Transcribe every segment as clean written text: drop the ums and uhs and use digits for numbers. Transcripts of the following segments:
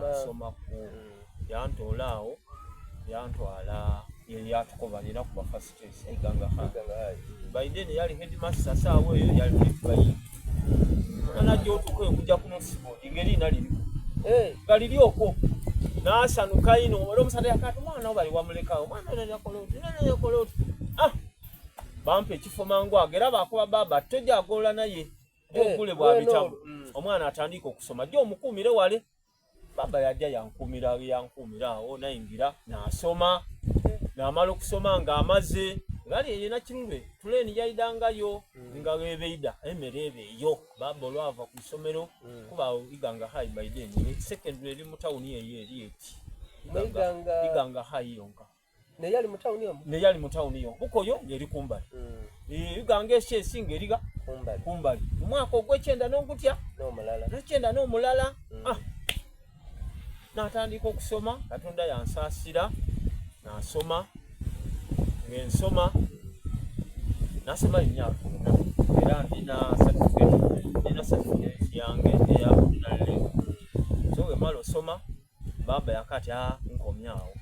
nasoma ku yantolaawo yantwala yatukoba nina kuba first choice Iganga High. Biden yali headmaster saawa eyo yali bayi anajja otukoye kujja kuno sibodi ngeri naliri galiri okwo nasanuka ino olwo omusajja yakati mwana bali wamulekawo mwana nali yakola bampe ekifo mangu agera bakuba baba tojja agola naye okule bwa bitabu omwana atandika okusoma jjo omukumire wale baba yajja yankumira awo nayingira nasoma namala okusoma nga amaze ngali yena kirube tuleni yayidangayo nga bebeida emerebe yo baba olwava ku isomero kuba Iganga High Biden secondary eri mu town eri eti Iganga High yonka ne yali mu town yo bukoyo yeri kumbali Iganga esinga eriga kumbali omwaka ogw'ekyenda n'ogutya n'omulala natandika okusoma Katonda yansaasira nasoma ngensoma nasoma emyaka era nina certificate yange eya ordinary level so wemala osoma baba yakati nkomyawo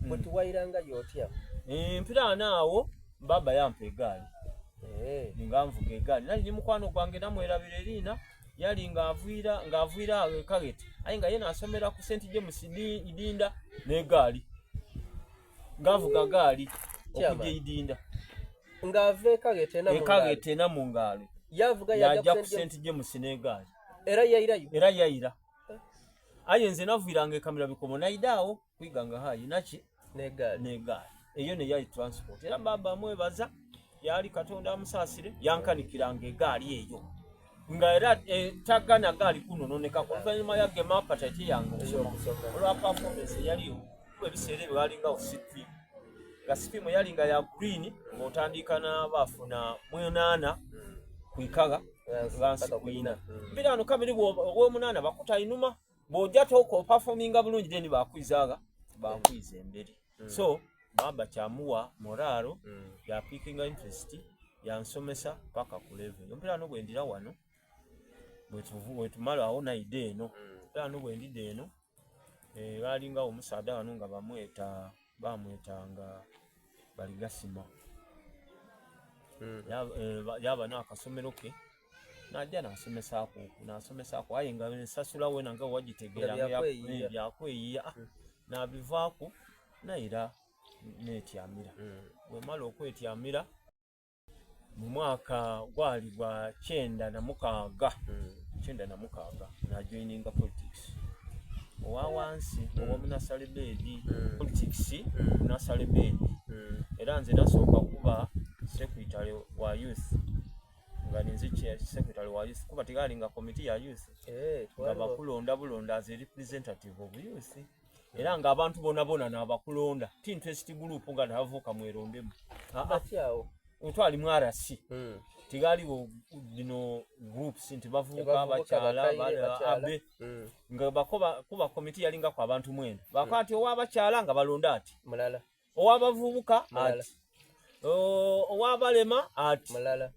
bwetuwairanga yotya mpira naawo baba yampa egaali nga nvuga egaali nali ni mukwano gwange namwerabira erina yali ng'avuira awo ekageti aye nga ye nasomera ku St James Idinda n'egaali ngavuga gaali okujja Idinda ng'ava ekageti ena mu ngaalo yajja ku St James n'egaali era yayira aye nze navuiranga ekamera bikomo naidaawo ku Iganga High n'egaali eyo ne yali transport era baba mwebaza yali Katonda amusaasire yankanikiranga egaali eyo nga era tagana gaali kunononeka oluvannyuma ya game appetite yange olwa performance yaliyo ebiseera ebyo balinga osipi nga sipimu yalinga ya green ng'otandika n'abafuna 8 kwikaga gansi kwina mpira ano kabiri bw'omunana bakuta inuma bw'ojja toko performinga bulungi deni bakwiza emberi so baba kyamuwa moralo ya picking interest yansomesa paka ku level mpira ano bwendira wano bwetumala awo naide eno mpira ano bwendide eno balinga omusaada wano nga bamwetanga Baligasima yaba n'akasomero ke najja nasomesako aye nga nsasula wena nga wagitegeera byakweyiya nabivaako naira netyamira wemala okwetyamira mu mwaka gwali gwa 96 najoininga politics owawansi owomunasale bedi politics munasale bedi era nze nasooka kuba secretary wa youth nga ninze secretary wa youth kuba tigalinga committee ya youth nga bakulonda bulonda as a representative of youth era nga abantu bona n'abakulonda ti interest group nga navuka mwerondemu otwali mwarasi tigaliwo dino groups nti bavuka abakyala abe nga kuba committee yalinga kwa abantu mwenda bakwati owabakyala nga balonda ati mulala owabavubuka ati owabalema ati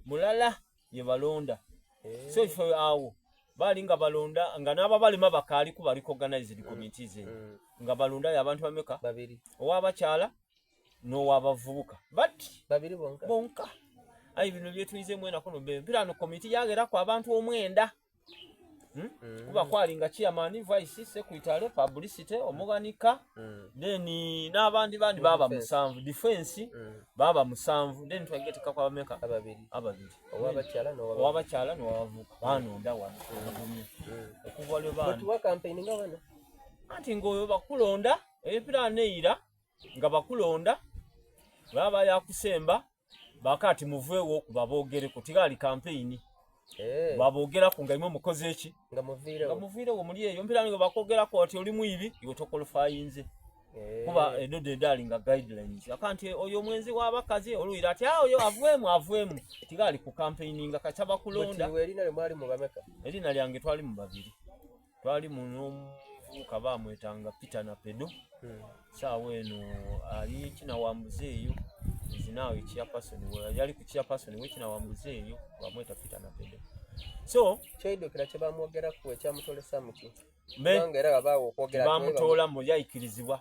mulala ye balonda so ifo awo balinga balonda nga n'ababalema bakaali kuba organized committees nga balonda y'abantu bameka babiri owabakyala n'owabavubuka but babiri bonka ayi bino byetuyize mwena kono mpira no committee yagera kwa abantu omwenda kuba kwalinga chairman vice secretary publicity omuganika then n'abandi baba musanvu defense baba musanvu then twageteka kwa bameka ababiri owabakyala n'owavubuka banonda wano okuva lwe bana tuwa campaign nga bana anti ngoyo bakulonda epira neira nga bakulonda baba yakusemba bakati muveewo kuba boogere kutigali campaign babogera ku nga imwe mukoze eki nga muvirewo muli eyo mpira ngo bakogera ko ati oli muibi iwe tokolofayinze kuba edode dali nga guidelines akanti oyo mwenzi w'abakazi oluyira ati oyo avwemu tigali ku campaigninga kachaba kulonda erina mwali mu bameka erina lyange twali mu babiri twali mu kaba mwetanga Peter na Pedo sawa eno ali kina wambuze eyo zinawe chairperson yali ku chairperson we kina wambuze eyo bamweta Peter na Pedo So kyedukira kye bamwogera ku ekyamutolesa muki bamutoola mu yayikirizibwa